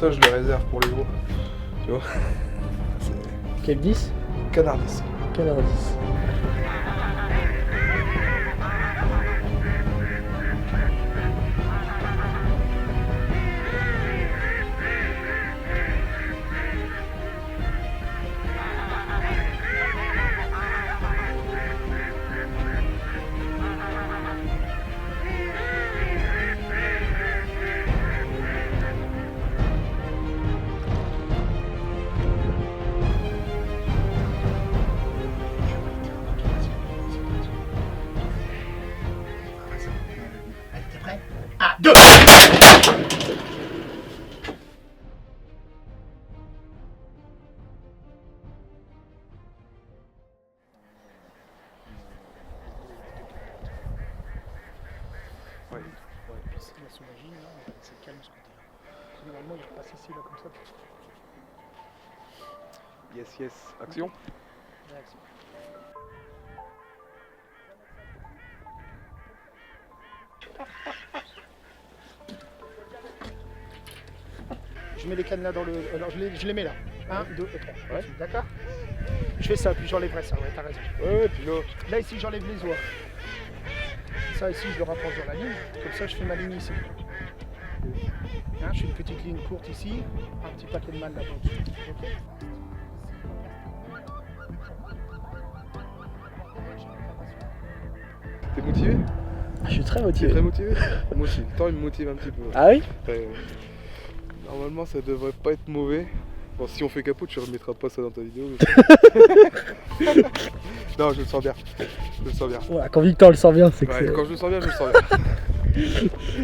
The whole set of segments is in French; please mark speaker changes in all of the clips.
Speaker 1: ça, je le réserve pour les gros. Tu vois.
Speaker 2: Quel 10?
Speaker 1: Canard 10.
Speaker 2: Canard 10.
Speaker 3: T'es prêt? 1, 2.
Speaker 1: Ouais.
Speaker 2: Puis s'il y a son agile, là, c'est calme ce côté-là. Généralement, il repasse ici, là, comme ça.
Speaker 1: Yes, yes. Action.
Speaker 2: Réaction. Je mets les cannes là dans le. Alors je les mets là. 1, 2 et 3.
Speaker 1: Ouais.
Speaker 2: D'accord? Je fais ça, puis j'enlèverai ça, ouais, t'as raison.
Speaker 1: Ouais, puis là.
Speaker 2: Là ici j'enlève les oies. Ça ici je le rapproche sur la ligne. Comme ça je fais ma ligne ici. Hein, je fais une petite ligne courte ici, un petit paquet de mal là-bas au-dessus. Ok.
Speaker 1: T'es motivé?
Speaker 2: Je suis très
Speaker 1: T'es
Speaker 2: motivé.
Speaker 1: très motivé? Moi aussi. Le temps, il me motive un petit peu.
Speaker 2: Ah oui?
Speaker 1: Après, normalement, ça devrait pas être mauvais. Bon, si on fait capot, tu remettras pas ça dans ta vidéo. Non, je le sens bien. Je le sens bien.
Speaker 2: Ouais, quand Victor le sent bien, c'est que
Speaker 1: Ouais,
Speaker 2: c'est.
Speaker 1: quand je le sens bien, je le sens bien.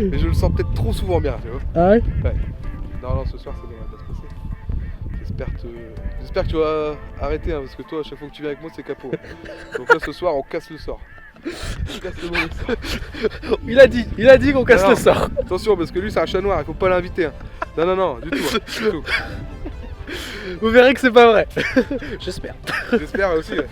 Speaker 1: Mais je le sens peut-être trop souvent bien, tu vois.
Speaker 2: Ah ouais?
Speaker 1: Ouais. Non, ce soir, ça devrait pas se passer. J'espère que tu vas arrêter, hein, parce que toi, à chaque fois que tu viens avec moi, c'est capot. Donc là, ce soir, on casse le sort. On casse le mauvais sort.
Speaker 2: Il a dit qu'on casse
Speaker 1: Non,
Speaker 2: le sort.
Speaker 1: Attention, parce que lui, c'est un chat noir, il faut pas l'inviter. Hein. Non, du tout. Hein, du tout.
Speaker 2: Vous verrez que c'est pas vrai. J'espère.
Speaker 1: J'espère aussi. Ouais.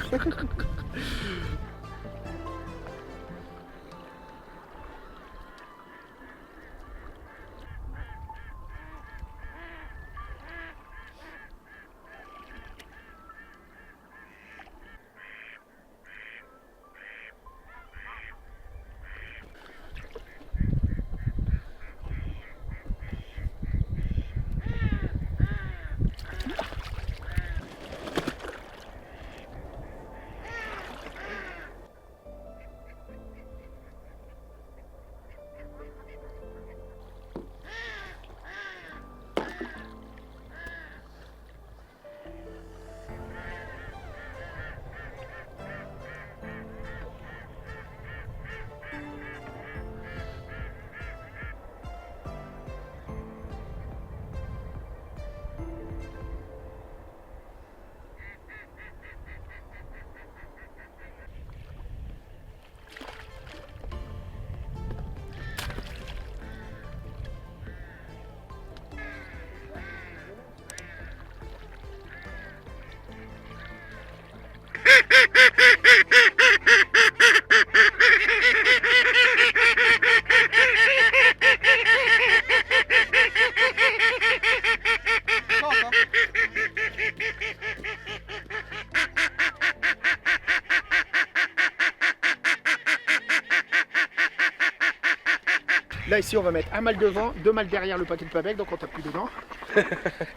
Speaker 2: Là ici on va mettre un mal devant, 2 mal derrière le paquet de pabec, donc on tape plus dedans.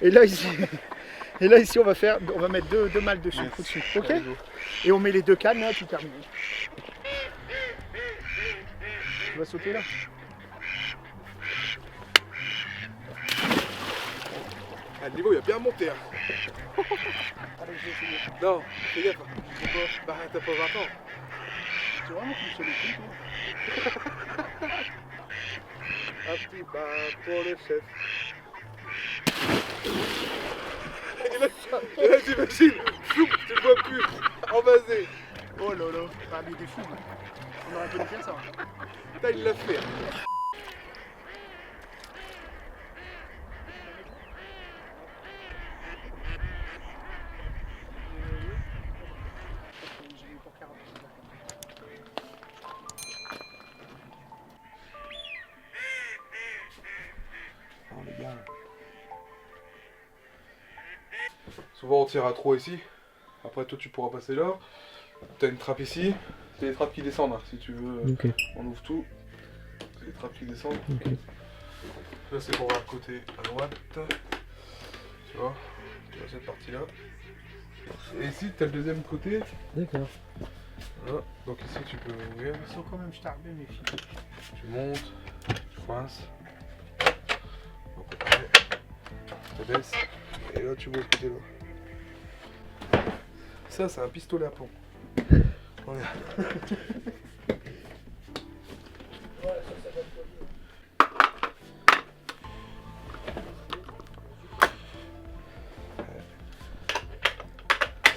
Speaker 2: Et là ici on va mettre deux mal dessus,
Speaker 1: Yes.
Speaker 2: coup dessus. Ok?
Speaker 1: Allez, go.
Speaker 2: Et on met les deux cannes là, puis terminé. Tu vas sauter là?
Speaker 1: Ah, le niveau, il a bien monté. Hein.
Speaker 2: Allez, je vais essayer.
Speaker 1: Non, fais gaffe. Bah, t'as pas 20 ans.
Speaker 2: C'est vraiment que sur les coups,
Speaker 1: Un petit pas pour le chef. Et là, t'imagines, floup, tu le vois plus, envasé.
Speaker 2: Oh là là, ah mais des fous. On aurait pu le faire ça.
Speaker 1: Putain, il l'a fait. Hein.
Speaker 2: Oh les gars,
Speaker 1: Souvent on tire à 3 ici. Après toi tu pourras passer là. T'as une trappe ici. C'est les trappes qui descendent hein. Si tu veux.
Speaker 4: Ok.
Speaker 1: On ouvre tout. C'est les trappes qui descendent.
Speaker 4: Ok.
Speaker 1: Là c'est pour voir le côté à droite. Tu vois cette partie là. Et ici tu as le deuxième côté.
Speaker 4: D'accord.
Speaker 1: Voilà. Donc ici tu peux ouvrir.
Speaker 2: Ils sont quand même starbés, mes filles.
Speaker 1: Tu montes. Tu coinces. Donc après. Tu baisses. Et là tu vois ce côté là. Ça c'est un pistolet à plomb. Regarde.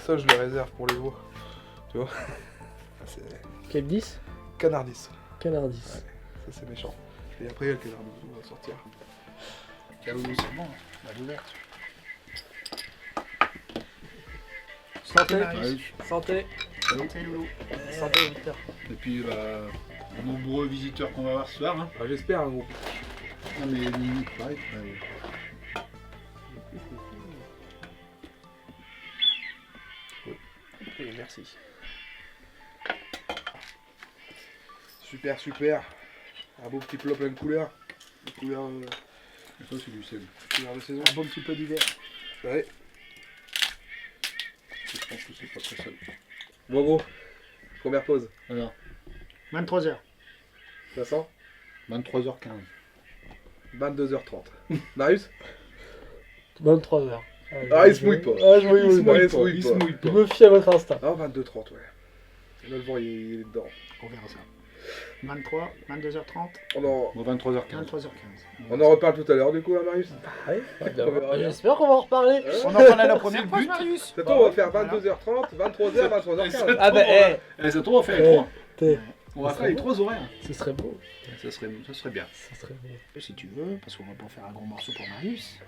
Speaker 1: Ça je le réserve pour les veaux. Tu vois. C'est
Speaker 4: Cap 10
Speaker 1: canard 10.
Speaker 4: Canard 10.
Speaker 1: Ça c'est méchant. Et après il y a le canard 12 on va sortir.
Speaker 2: Caloulou, c'est bon, la ouverte.
Speaker 4: Santé.
Speaker 2: Marius.
Speaker 4: Santé.
Speaker 2: Santé, Loulou.
Speaker 4: Santé, Victor.
Speaker 5: Et puis, nombreux visiteurs qu'on va voir ce soir. Hein.
Speaker 1: Ah, j'espère un gros.
Speaker 5: Non, mais limite, pareil.
Speaker 4: Ok, merci.
Speaker 1: Super super. Un beau petit plat plein de couleurs. Des couleurs,
Speaker 5: Ça, c'est du sel.
Speaker 1: couleurs de saison.
Speaker 2: Un bon petit peu d'hiver.
Speaker 1: Ouais.
Speaker 5: Je pense que c'est pas très sel.
Speaker 1: Bon gros. Première pause.
Speaker 5: Alors,
Speaker 2: 23h.
Speaker 1: Ça sent
Speaker 5: 23h15.
Speaker 1: 22h30. Marius
Speaker 4: 23h.
Speaker 1: Ah, il se mouille pas.
Speaker 4: Ah, je mouille,
Speaker 1: Il se
Speaker 4: mouille.
Speaker 1: mouille pas. Il se mouille
Speaker 4: Je
Speaker 1: pas.
Speaker 4: me fie à votre instinct.
Speaker 1: Ah, 22h30, ouais. Là, le vent, il est dedans.
Speaker 2: On verra ça. 23, 22h30,
Speaker 1: On en,
Speaker 5: Bon, 23h15.
Speaker 2: 23h15.
Speaker 1: on en reparle tout à l'heure, du coup, hein, Marius.
Speaker 4: Ouais,
Speaker 1: On verra bien.
Speaker 4: j'espère qu'on va en reparler.
Speaker 1: Hein
Speaker 2: On en parlait la première fois, Marius.
Speaker 1: C'est toi, on va faire 22h30, 23h, 23h15.
Speaker 4: Ah bah,
Speaker 5: Ça tombe, on va faire les trois.
Speaker 4: t'es-
Speaker 5: On va faire les trois horaires.
Speaker 4: ce serait beau.
Speaker 5: Ça serait bien.
Speaker 4: Ce serait beau.
Speaker 2: Si tu veux, parce qu'on va pas faire un gros morceau pour Marius.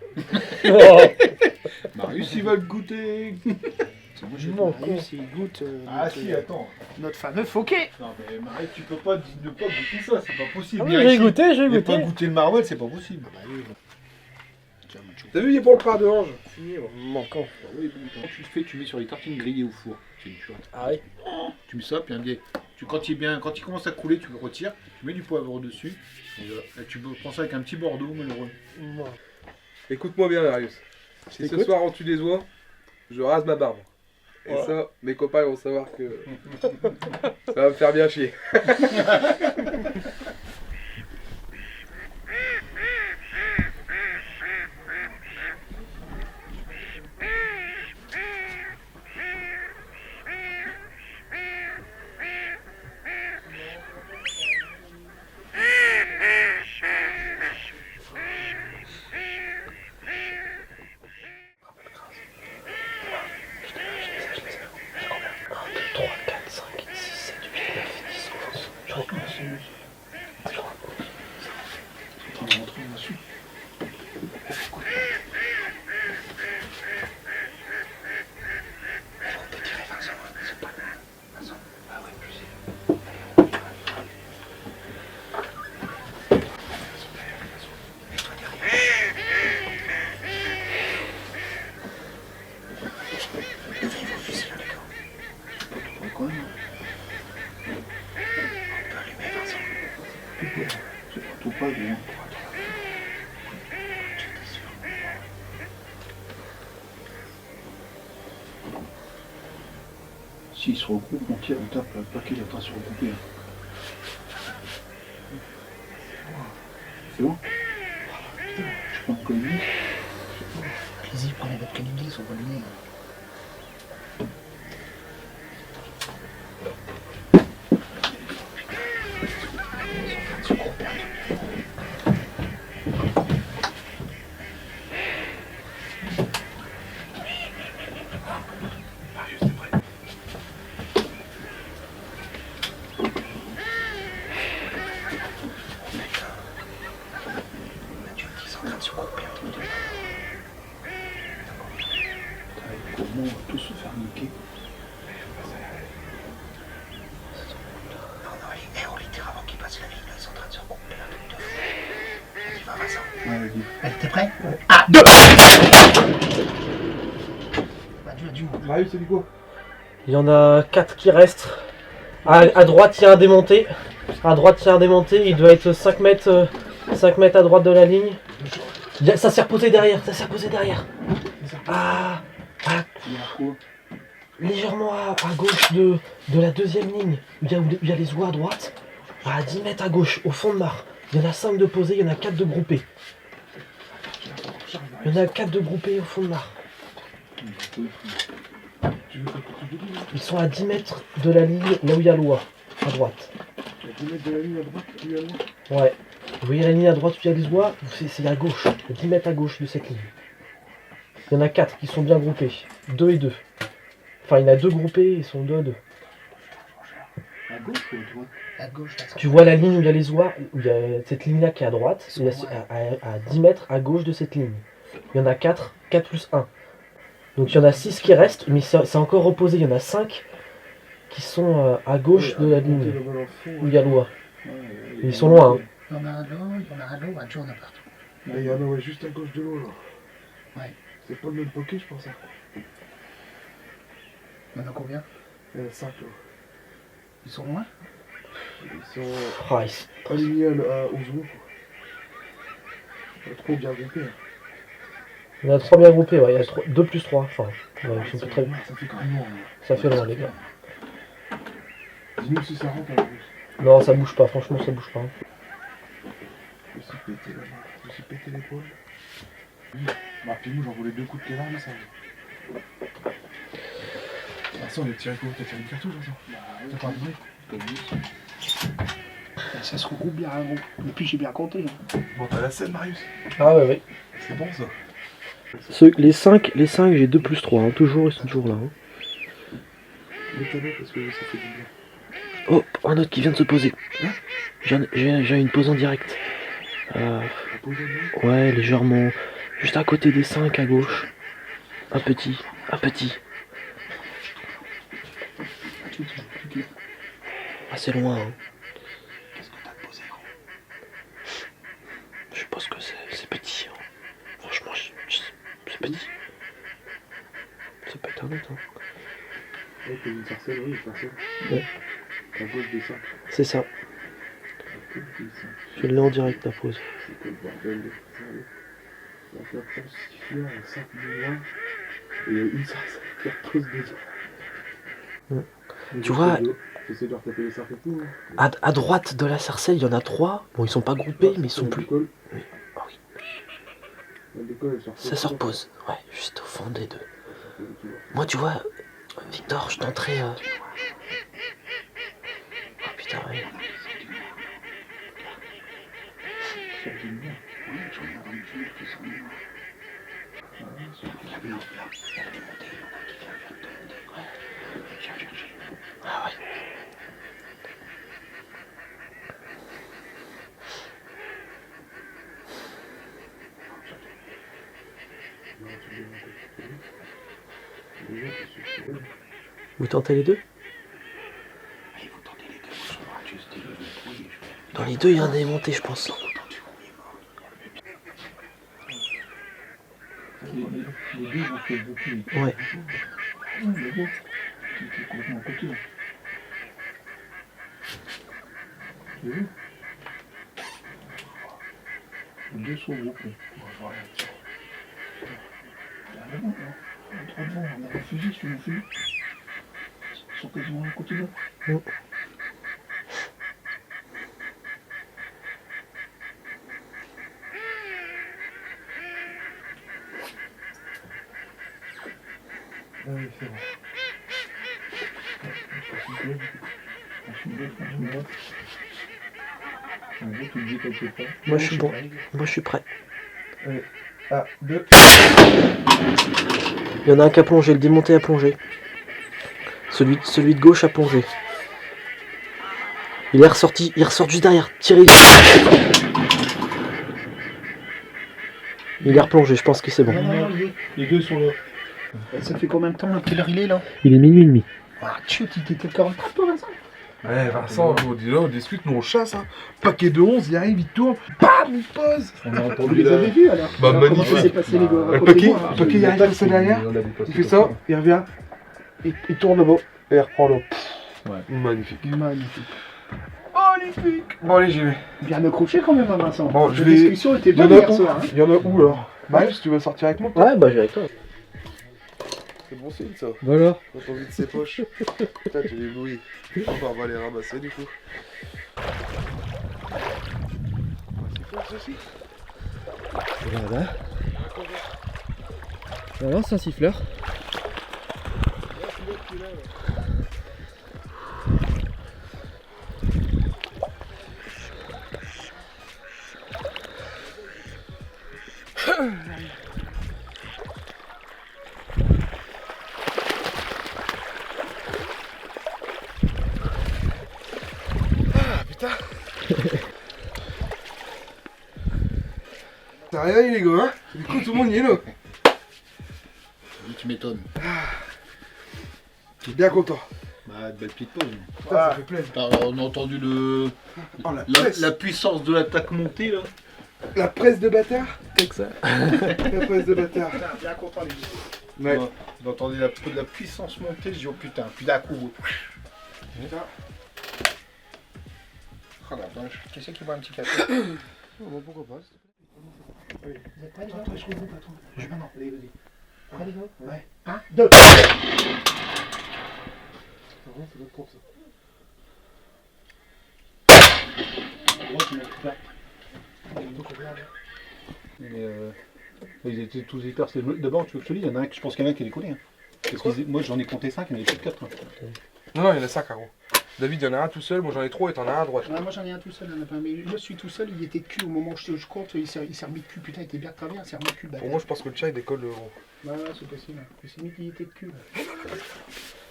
Speaker 5: Marius, il va le goûter.
Speaker 2: Parce que moi, je
Speaker 4: Non,
Speaker 2: Marius, il goûte
Speaker 5: Ah,
Speaker 2: notre,
Speaker 5: si, attends.
Speaker 2: notre fameux Fouquet.
Speaker 5: Non, mais Marius, tu peux pas ne pas goûter ça, c'est pas possible.
Speaker 4: Ah oui,
Speaker 5: Viens
Speaker 4: j'ai
Speaker 5: ici.
Speaker 4: goûté, j'ai
Speaker 5: Ne pas
Speaker 4: goûté.
Speaker 5: goûter le marouel, c'est pas possible.
Speaker 2: Bah oui. Tiens, Macho.
Speaker 1: T'as vu, il est pour le pain de Ange. Fini, moi.
Speaker 4: Manquant.
Speaker 5: Quand tu le fais, tu mets sur les tartines grillées au four. C'est une chose.
Speaker 4: Ah oui.
Speaker 5: Tu mets ça, puis quand il commence à couler, tu le retires, tu mets du poivre dessus, et voilà. Et tu prends ça avec un petit bordeaux malheureux.
Speaker 4: Moi.
Speaker 1: Écoute-moi bien, Marius. Si ce
Speaker 4: Écoute.
Speaker 1: soir on tue des oies, je rase ma barbe. Et
Speaker 4: Ouais.
Speaker 1: ça, mes copains vont savoir que ça va me faire bien chier.
Speaker 5: On va rentrer dessus. Quand même. C'est pas tout pas bien. S'ils se recoupent, on tire, on tape, pas qu'il est en train de se recouper. C'est bon? Je prends le collier.
Speaker 3: Allez-y, prenez votre canibale, ils sont allumés.
Speaker 5: Comment on va tous se faire niquer?
Speaker 3: On les tire avant qu'ils passent la ligne, ils sont en train de se recouper un truc de fou. Vas-y, va, Vincent.
Speaker 5: Ouais, vas-y.
Speaker 3: Allez, t'es prêt? 1, 2.
Speaker 1: Marius, c'est du quoi?
Speaker 4: Il y en a 4 qui restent. À droite, il y a un démonté. À droite, il y a un démonté. Il doit être 5 mètres à droite de la ligne. Ça s'est reposé derrière. Ah, légèrement à gauche de la deuxième ligne. Il y a les oies à droite. À 10 mètres à gauche, au fond de mare. Il y en a 5 de posés, il y en a 4 de groupés. Il y en a 4 de groupés au fond de mare. Ils sont à 10 mètres de la ligne, là où il y a l'oie, à droite.
Speaker 1: À 10 mètres de la ligne à droite, il y a l'oie.
Speaker 4: Ouais. Vous voyez la ligne à droite où il y a les oies? C'est à gauche, à 10 mètres à gauche de cette ligne. Il y en a 4 qui sont bien groupés. 2 et 2. Enfin, il y en a 2 groupés, ils sont 2 à 2.
Speaker 5: À gauche ou à droite?
Speaker 2: À gauche, là.
Speaker 4: Tu vois la ligne où il y a les oies, où il y a cette ligne-là qui est à droite, il y a à 10 mètres à gauche de cette ligne. Il y en a 4 plus 1. Donc il y en a 6 qui restent, mais c'est encore reposé. Il y en a 5 qui sont à gauche de la ligne où il y a l'oie. Ils sont loin. Hein.
Speaker 2: Il y en a un là, il y en a un là, il y en a partout.
Speaker 1: Il y en a ouais, juste à gauche de l'eau là.
Speaker 2: Ouais.
Speaker 1: C'est pas le même poké, je pense.
Speaker 2: Il y en a combien?
Speaker 1: Il y en a 5 là.
Speaker 2: Ils sont loin?
Speaker 1: Ils sont
Speaker 4: Ah,
Speaker 1: alignés aux oies. Trop bien groupés. Hein.
Speaker 4: il y en a 3 bien groupés, ouais. Il y a 2 plus 3. Enfin, ouais, ils sont très...
Speaker 1: Ça fait quand même loin.
Speaker 4: Ça fait loin, les gars.
Speaker 1: Dis-nous si ça rentre en plus.
Speaker 4: Non, ça bouge pas, franchement, ça bouge pas. Hein.
Speaker 1: Je me suis pété là-bas. Je me suis pété l'épaule. Bah, puis moi j'en voulais 2 coups de canard, mais ça va. De toute façon, il a tiré quoi? T'as tiré une cartouche, là? T'as pas abonné?
Speaker 2: Ça se regroupe bien, gros. Et puis j'ai bien compté. Hein.
Speaker 1: Bon, t'as la scène, Marius.
Speaker 4: Ah ouais, ouais.
Speaker 1: C'est bon ça.
Speaker 4: Les 5, j'ai 2 plus 3. Hein. Toujours, ils sont toujours là. Hein.
Speaker 1: Mets-toi parce que ça fait du bien.
Speaker 4: Oh, un autre qui vient de se poser. J'ai une pose en direct.
Speaker 1: La pause à
Speaker 4: Ouais, légèrement. Juste à côté des 5 à gauche. Un petit. Assez loin. Hein.
Speaker 3: Qu'est-ce que t'as posé, gros?
Speaker 4: Je pense que c'est petit. Hein. Franchement, c'est petit. Ça peut être un autre. Hein.
Speaker 1: Ouais, t'as une sarcelle, oui, une sarcelle.
Speaker 4: Ouais.
Speaker 1: À gauche des 5.
Speaker 4: C'est ça.
Speaker 1: À gauche des 5.
Speaker 4: Je l'ai en direct la pause.
Speaker 1: C'est quoi le bordel de ça? Donc la pause qui fait un 5 loin. Et il y a une sarcelle qui repose dedans.
Speaker 4: Tu vois,
Speaker 1: j'essaie de retaper les sarcelles et tout. Hein.
Speaker 4: à droite de la sarcelle, il y en a 3. Bon, ils sont pas groupés, mais ils sont plus.
Speaker 1: Oui.
Speaker 4: Ah oui.
Speaker 1: Ça
Speaker 4: Ça se repose. Ouais, juste au fond des 2. Moi, tu vois, Victor, je tenterai. Oh putain, ouais. Ah ouais. Vous tentez les 2? Dans les 2, il y en a démonté, je pense. Ouais.
Speaker 5: Les 2 sont groupés. On a un fusil sur mon fusil. Ils sont quasiment à côté de nous.
Speaker 1: Ah oui, c'est bon.
Speaker 4: Moi, je suis bon. Moi, je suis prêt.
Speaker 1: Allez. 1, 2.
Speaker 4: Il y en a un qui a plongé, le démonté a plongé. Celui de gauche a plongé. Il est ressorti, il ressort juste derrière. Tirez. Il est replongé, je pense que c'est bon.
Speaker 2: Non,
Speaker 5: Les 2 sont là.
Speaker 2: ça fait combien de temps? Quelle heure il est là?
Speaker 4: Il est minuit et demi.
Speaker 2: Ah, tu t'étais quelqu'un en retard, toi, Vincent?
Speaker 1: Ouais, Vincent, on discute, nous on chasse. Hein. Paquet de 11, il arrive, il tourne. Bam, il pose.
Speaker 5: On a
Speaker 2: Vous
Speaker 5: entendu
Speaker 2: les avez vus alors?
Speaker 1: Bah,
Speaker 2: Alors, comment
Speaker 1: magnifique.
Speaker 2: ça s'est passé, les gars?
Speaker 1: Le Paquet, il arrive comme ça derrière. Il fait ça, il revient.
Speaker 2: Il tourne le beau.
Speaker 1: Et reprends l'eau.
Speaker 5: Ouais.
Speaker 1: Magnifique.
Speaker 2: Magnifique.
Speaker 1: Magnifique. Bon, allez, j'y vais.
Speaker 2: Bien accroché quand même, hein, Vincent.
Speaker 1: Bon,
Speaker 2: La
Speaker 1: je vais-
Speaker 2: discussion était
Speaker 1: Il y en
Speaker 2: bonne
Speaker 1: a
Speaker 2: hier
Speaker 1: où
Speaker 2: soir. Hein.
Speaker 1: Il y en a où alors Miles, tu veux sortir avec moi?
Speaker 4: Ouais, bah je vais avec toi.
Speaker 1: C'est bon signe ça.
Speaker 4: Voilà.
Speaker 1: Quand on vide ses poches. Putain, tu les louis. On va les ramasser du coup. C'est quoi ceci?
Speaker 4: Voilà. Voilà, c'est un siffleur.
Speaker 1: Ah putain. T'as rien les gars, hein? Du coup tout le monde y est là.
Speaker 5: Oui, tu m'étonnes.
Speaker 1: Je suis bien content.
Speaker 5: Bah, belle petite pause.
Speaker 1: Putain, ça fait plaisir.
Speaker 5: On a entendu le...
Speaker 1: Oh, la
Speaker 5: puissance de l'attaque montée là.
Speaker 1: La presse de bâtard.
Speaker 4: Texas.
Speaker 1: La presse de bâtard.
Speaker 2: Putain, bien content les gars.
Speaker 1: Ouais.
Speaker 5: On a entendu la puissance montée, je dis oh putain, puis d'un coup.
Speaker 1: Putain.
Speaker 2: Oh la vache. Qui c'est qui boit un petit café?
Speaker 1: Oh, bon, pourquoi pas.
Speaker 2: Allez, les gars, je vous patron. Ah non, allez, vas-y. Allez, les gars. Ouais. 1, 2.
Speaker 1: Ah ouais, ça doit être pour ça.
Speaker 5: Ils étaient tous hyper. D'abord, tu veux que je te dise, il y en a un, je pense qu'il y en a un qui est décollé. Hein. Parce que moi j'en ai compté 5, il y en avait plus de 4. Hein.
Speaker 1: Non, il y en a 5 gros. David, il y en a un tout seul, moi j'en ai 3 et t'en as un à droite.
Speaker 2: Ouais, moi j'en ai un tout seul, il y en a pas un. Mais je suis tout seul, il était de cul au moment où je compte, il s'est remis de cul. Putain, il était bien très bien, il s'est remis de cul.
Speaker 1: Pour moi, je pense que le chat il décolle le gros.
Speaker 2: Ouais, ouais, c'est possible. Mais c'est mis qu'il était de cul.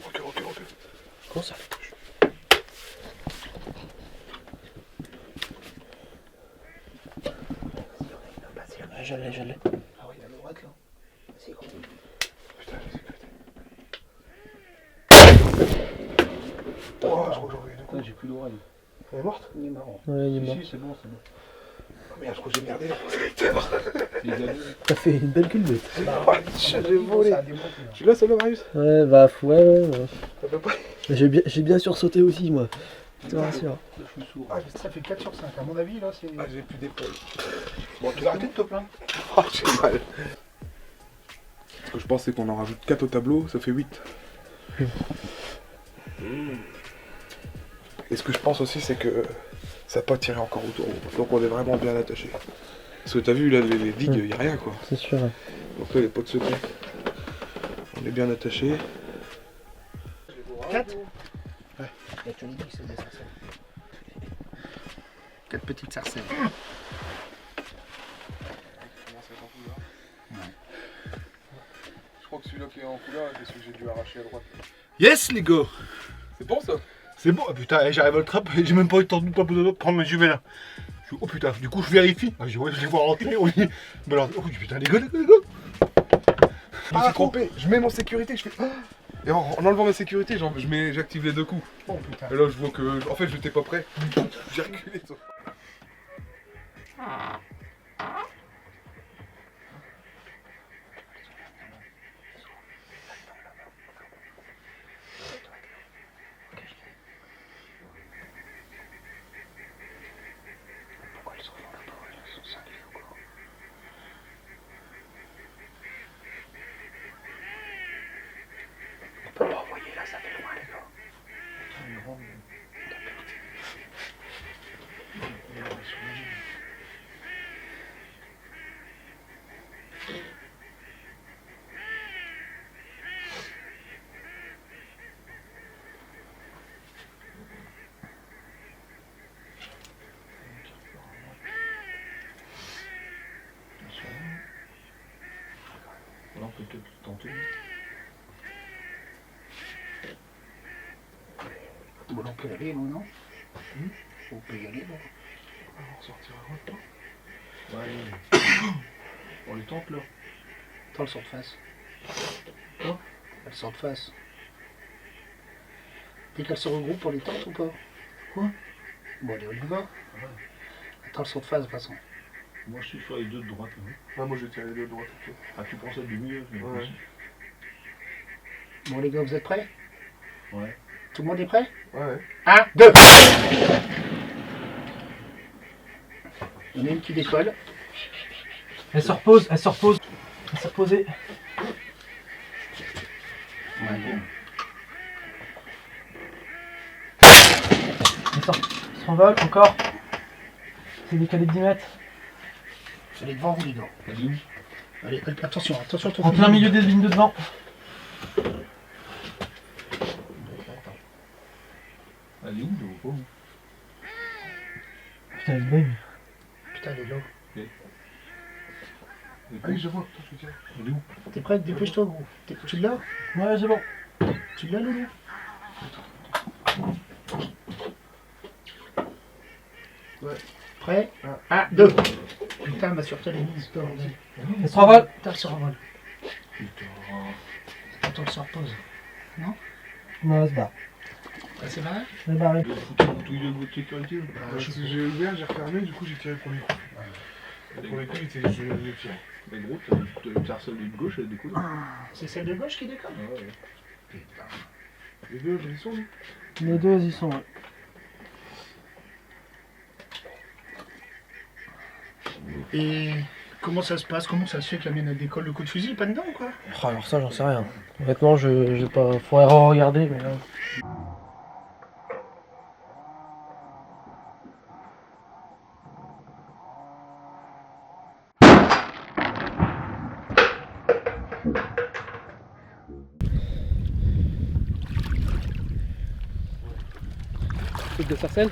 Speaker 1: Recule, recule, recule.
Speaker 4: Comment ça? Je l'ai.
Speaker 2: Ah ouais, il y a le droite là. C'est gros.
Speaker 1: Putain, j'ai sécurité. Oh, je crois que j'en ai deux.
Speaker 5: J'ai plus d'oreille.
Speaker 1: Elle est morte?
Speaker 2: Il est marrant.
Speaker 4: Ouais, il est mort.
Speaker 5: Si, c'est bon, c'est bon.
Speaker 1: Oh merde, je crois que j'ai merdé là.
Speaker 4: T'as fait une belle culbute.
Speaker 1: J'ai volé.
Speaker 2: Ça a démonté, là.
Speaker 1: Tu l'as celle-là, Marius?
Speaker 4: Ouais, bah, ouais.
Speaker 1: Ça peut pas.
Speaker 4: J'ai bien sursauté aussi, moi. Je te rassure.
Speaker 5: Je suis sourd.
Speaker 2: Ah, ça fait 4 sur 5. À mon avis, là, c'est.
Speaker 1: Ah, j'ai plus d'épaule.
Speaker 5: Bon, tu vas arrêter de te plaindre.
Speaker 1: Oh, j'ai mal. Ce que je pense, c'est qu'on en rajoute 4 au tableau, ça fait 8. Et ce que je pense aussi, c'est que ça n'a pas tiré encore autour. Donc on est vraiment bien attaché. Parce que t'as vu, là, les digues, il n'y a rien quoi.
Speaker 4: C'est sûr.
Speaker 1: Donc là, les pots de secret. On est bien attaché.
Speaker 2: 4 Ouais. Il y a Johnny qui se des sarcelles. 4 petites sarcelles.
Speaker 1: Je crois que celui-là qui est en couleur, c'est celui que j'ai dû arracher à droite.
Speaker 5: Yes, les gars.
Speaker 1: C'est bon ça?
Speaker 5: C'est bon, putain, j'arrive à le trap, j'ai même pas eu le temps de prendre mes jumelles là. Je dis, oh putain, du coup je vérifie. Ah, je dis, ouais, je les vois rentrer, oui. Mais alors, oh putain, les gars. Je me suis trompé.
Speaker 1: Je mets mon sécurité, je fais. Ah et en enlevant ma sécurité, j'active les deux coups.
Speaker 2: Oh putain.
Speaker 1: Et là, je vois que. En fait, j'étais pas prêt. J'ai reculé. Toi.
Speaker 2: Pourquoi ils sont là là-bas? Ils sont cinglés encore. On peut pas envoyer là, ça fait loin les gars.
Speaker 5: Là, on peut peut-être tenter.
Speaker 2: Bon, on peut y aller, non? On peut y aller, bon.
Speaker 1: On ressortira maintenant.
Speaker 5: Ouais, on les tente là.
Speaker 2: Attends, le sort de face. Quoi? Elle sort de face. Dès qu'elle se regroupe, on les tente ou pas? Quoi? Bon, allez, on y va. Attends, le sort de face, de toute façon.
Speaker 5: Moi je suis sur les deux de droite. Hein.
Speaker 1: Ah, moi, je vais tirer les deux de droite. Ok.
Speaker 5: Ah, tu prends celle du milieu.
Speaker 1: Ouais.
Speaker 2: Bon les gars, vous êtes prêts?
Speaker 5: Ouais.
Speaker 2: Tout le monde est prêt?
Speaker 1: Ouais.
Speaker 2: 1, 2. Il y en a une qui décolle.
Speaker 4: Elle se repose, elle se repose. Elle s'est reposée. Elle s'envole encore. C'est décalé de 10 mètres.
Speaker 2: Allez devant vous les gars. Allez, attention, attention,
Speaker 4: En plein milieu des lignes de devant.
Speaker 5: Elle est où, je vois pas.
Speaker 4: Putain, elle est belle.
Speaker 2: Putain, elle est là.
Speaker 1: Ah oui, je vois. Attends, je tiens.
Speaker 5: Elle est où?
Speaker 2: T'es prêt? Dépêche-toi gros. Tu l'as?
Speaker 4: Ouais, c'est bon.
Speaker 2: Tu l'as Loulou? Ouais. Prêt? 1, 2. Putain, ma sûreté elle est mise. Bordel.
Speaker 4: Elle se renvole.
Speaker 2: Putain, elle se renvole.
Speaker 5: Putain.
Speaker 2: Attends, elle se repose.
Speaker 4: Non, elle se barre.
Speaker 2: Ah, c'est vrai?
Speaker 4: Elle est barrée.
Speaker 5: Le foutu de votre sécurité. Là.
Speaker 1: Parce que j'ai ouvert, j'ai refermé, du coup j'ai tiré le premier coup. Le premier coup, il était je le tire.
Speaker 5: Mais gros, t'as celle de gauche, elle découle.
Speaker 2: C'est celle de gauche qui décolle?
Speaker 5: Ah ouais.
Speaker 2: Putain.
Speaker 1: Les deux, ils sont où?
Speaker 4: Les deux, ils y sont. Ouais.
Speaker 2: Et comment ça se passe? Comment ça se fait que la mienne elle décolle le coup de fusil? Pas dedans ou quoi?
Speaker 4: Oh, alors ça, j'en sais rien. Honnêtement, je pas. Faudrait regarder, mais là. Truc de sarcelle?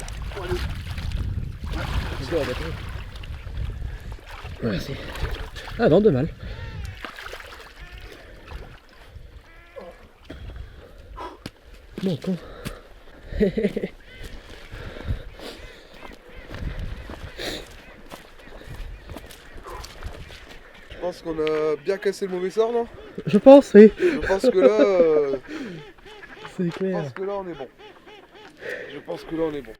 Speaker 4: Merci. Ah non, de mal. Bon, con.
Speaker 1: Je pense qu'on a bien cassé le mauvais sort, non?
Speaker 4: Je pense, oui.
Speaker 1: Je pense que là,
Speaker 4: C'est
Speaker 1: je
Speaker 4: clair.
Speaker 1: pense que là on est bon. Je pense que là on est bon.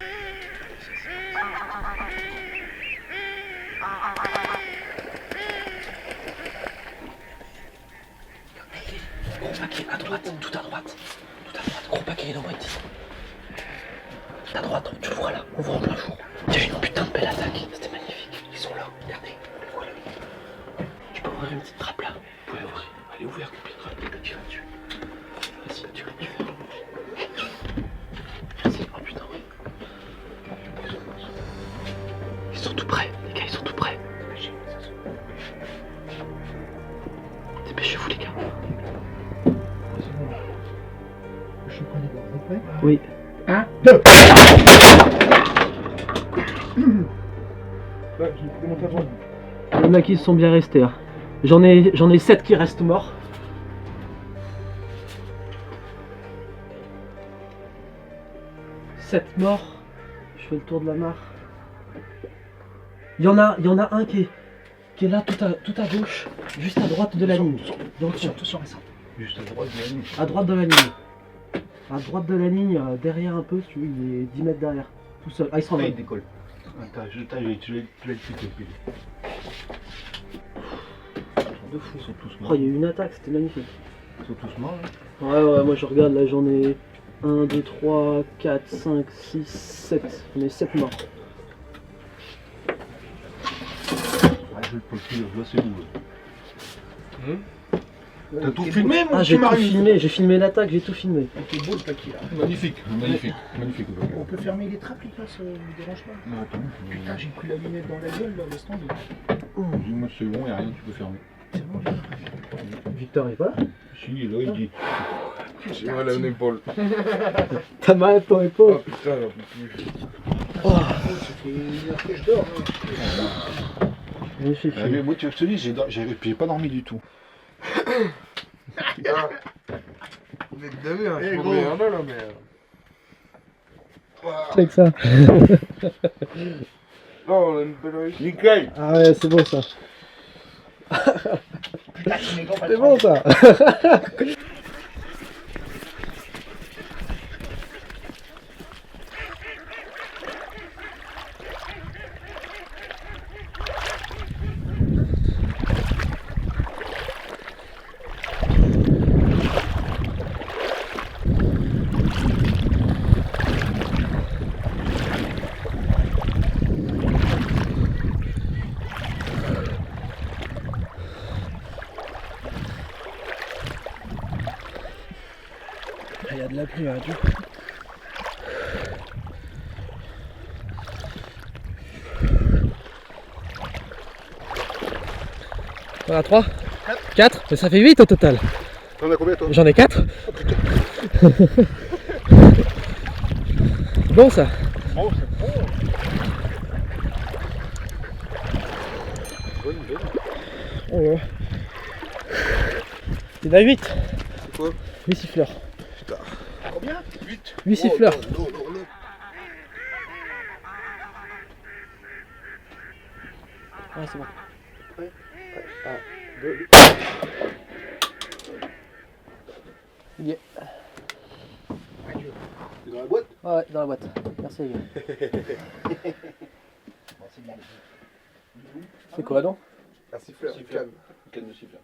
Speaker 4: Gros paquet à droite, tout à droite. Tout à droite, gros paquet, il envoie 10. À droite, tu le vois là, on voit en plein jour. Il y a eu une putain de belle attaque, c'était magnifique. Ils sont là, regardez. Voilà. Je peux ouvrir une petite trappe là. Vous pouvez ouvrir. Elle est ouverte, une petite trappe, tu vas dessus. Vas-y, tu vas dessus. Vas-y, oh putain, oui. Ils sont tout prêts, les gars, ils sont tout prêts. Dépêchez-vous, les gars.
Speaker 2: Je suis prêt les gars, vous êtes prêts?
Speaker 4: Oui.
Speaker 2: 1, 2.
Speaker 1: Là, j'ai pris mon tabouret.
Speaker 4: Il y en a qui sont bien restés. Hein. J'en ai 7 qui restent morts. Sept morts. Je fais le tour de la mare. Il y en a un qui est là tout à gauche, juste à droite de la ligne. Donc,
Speaker 2: Attention, Vincent.
Speaker 5: Juste à droite de la ligne.
Speaker 4: à droite de la ligne. À droite de la ligne, derrière un peu, si tu veux, il est 10 mètres derrière. Tout seul. Ah, il se
Speaker 5: Ah,
Speaker 4: renvoie.
Speaker 5: il décolle. Attends, tu l'as expliqué.
Speaker 4: De fou.
Speaker 5: Ils sont tous
Speaker 4: Oh,
Speaker 5: morts.
Speaker 4: il y a eu une attaque, c'était magnifique.
Speaker 5: Ils sont tous morts, là.
Speaker 4: Ouais, moi je regarde, là j'en ai 1, 2, 3, 4, 5, 6, 7. J'en ai 7 morts.
Speaker 5: Ah, je vais le poster, là, c'est où, là. T'as tout filmé, mon
Speaker 4: Ah,
Speaker 5: petit
Speaker 4: j'ai tout
Speaker 5: Marius?
Speaker 4: filmé, j'ai filmé l'attaque, j'ai tout filmé.
Speaker 2: Il est beau le paquet là.
Speaker 5: Magnifique.
Speaker 2: On peut fermer les trappes les gars, ça vous dérange pas?
Speaker 5: Non, attends.
Speaker 2: Putain, j'ai pris la lunette dans la gueule là, laisse tomber.
Speaker 5: Dis-moi, c'est bon, y'a rien, tu peux fermer.
Speaker 2: C'est bon,
Speaker 4: Victor est pas là?
Speaker 5: Si, il est là, il dit.
Speaker 1: J'ai mal à une épaule.
Speaker 4: T'as mal à ton
Speaker 1: Oh
Speaker 4: épaule.
Speaker 1: putain, j'en peux plus.
Speaker 2: ça fait une heure que je dors. Hein.
Speaker 4: Magnifique.
Speaker 5: Ah, mais moi, tu veux que je te dise, j'ai pas dormi du tout.
Speaker 1: Vous êtes d'avis, hein, je
Speaker 2: Eh,
Speaker 1: suis
Speaker 2: gros.
Speaker 1: pas meilleur là, mais.
Speaker 4: Check ça.
Speaker 1: Là, on a une belle réussite.
Speaker 5: Nickel.
Speaker 4: Ah ouais, c'est bon ça.
Speaker 2: Putain, mes gants,
Speaker 4: C'est bon ça. y a de la pluie, hein, du On a 3 4 mais ça fait 8 au total.
Speaker 5: T'en as combien toi?
Speaker 4: J'en ai 4. Bon ça.
Speaker 5: Oh, c'est bon. Bonne.
Speaker 4: Oh là. Il y en a 8.
Speaker 1: C'est quoi?
Speaker 4: 8 siffleurs.
Speaker 1: Putain.
Speaker 5: Combien? 8.
Speaker 4: 8 siffleurs.
Speaker 1: Non.
Speaker 4: Ah c'est bon.
Speaker 1: 1, 2.
Speaker 4: Il est.
Speaker 5: C'est dans la boîte?
Speaker 4: Ouais, dans la boîte. Merci les gars. C'est quoi non?
Speaker 1: Un siffleur, une
Speaker 5: Siffleur.
Speaker 1: canne.
Speaker 5: Canne de siffleur.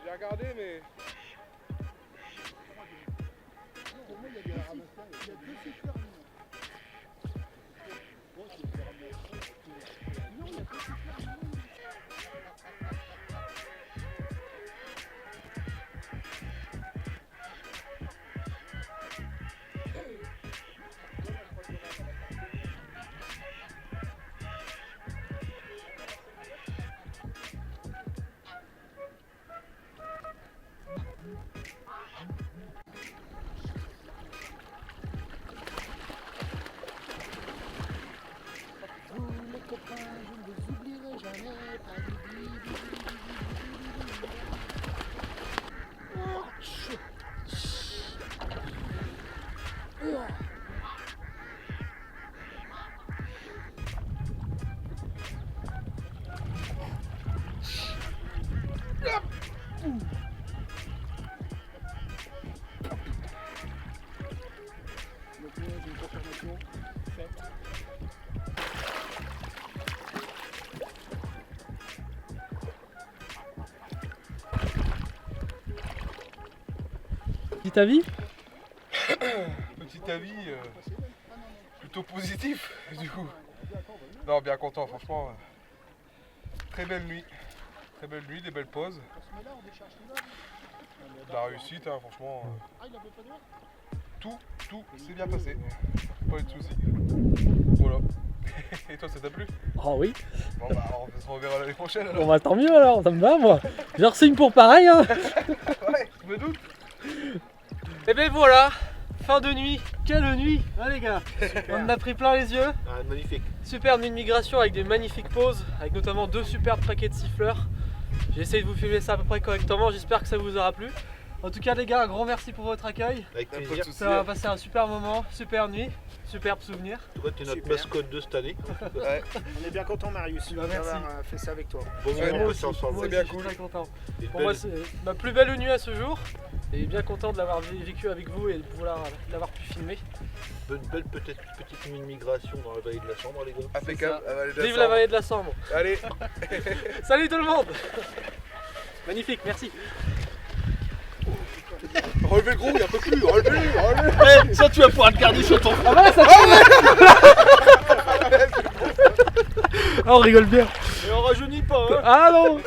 Speaker 1: J'ai regardé mais...
Speaker 4: Petit avis?
Speaker 1: Petit avis plutôt positif du coup. Non, bien content franchement. Très belle nuit. Très belle nuit, des belles pauses. De la réussite, hein, franchement. Tout s'est bien passé. Pas eu de soucis. Voilà. Et toi, ça t'a plu?
Speaker 4: Oh oui.
Speaker 1: Bon bah on se reverra l'année prochaine alors.
Speaker 4: Bon bah tant mieux alors, ça me va moi. Je re-signe pour pareil hein.
Speaker 1: Ouais, je me doute.
Speaker 4: Et ben voilà, fin de nuit. Quelle nuit hein les gars. On en a pris plein les yeux.
Speaker 5: Ah, magnifique.
Speaker 4: Super nuit de migration avec des magnifiques pauses, avec notamment 2 superbes paquets de siffleurs. J'ai essayé de vous filmer ça à peu près correctement, j'espère que ça vous aura plu. En tout cas les gars, un grand merci pour votre accueil.
Speaker 5: Avec
Speaker 1: Pas de
Speaker 5: plaisir.
Speaker 1: soucis.
Speaker 4: Ça va passer un super moment, super nuit, superbe souvenir.
Speaker 5: Toi, t'es notre
Speaker 2: Super.
Speaker 5: mascotte de cette année.
Speaker 1: Ouais,
Speaker 2: On est bien content, Marius,
Speaker 4: Bah, merci.
Speaker 2: d'avoir fait ça avec toi.
Speaker 5: Bon
Speaker 1: Ouais,
Speaker 5: moment
Speaker 1: moi
Speaker 5: passé ensemble.
Speaker 4: Moi
Speaker 1: C'est bien
Speaker 4: aussi, je suis
Speaker 1: cool.
Speaker 4: très content.
Speaker 5: Une
Speaker 4: Pour moi
Speaker 5: belle-
Speaker 4: c'est ma plus belle nuit à ce jour. Et bien content de l'avoir vécu avec vous et de l'avoir pu filmer.
Speaker 5: une belle petite nuit de migration dans la vallée de la Sambre, les gars.
Speaker 1: impeccable. La vallée de la
Speaker 4: Vive la
Speaker 1: Sambre.
Speaker 4: vallée de la Sambre.
Speaker 1: Allez,
Speaker 4: Salut tout le monde. Magnifique, merci.
Speaker 1: relevez le gros, il n'y a pas plus. Relevez.
Speaker 5: Ça, tu vas pouvoir te garder sur ton.
Speaker 4: Ah bah ça Ah, on rigole bien.
Speaker 5: Et on rajeunit pas, hein.
Speaker 4: Ah non.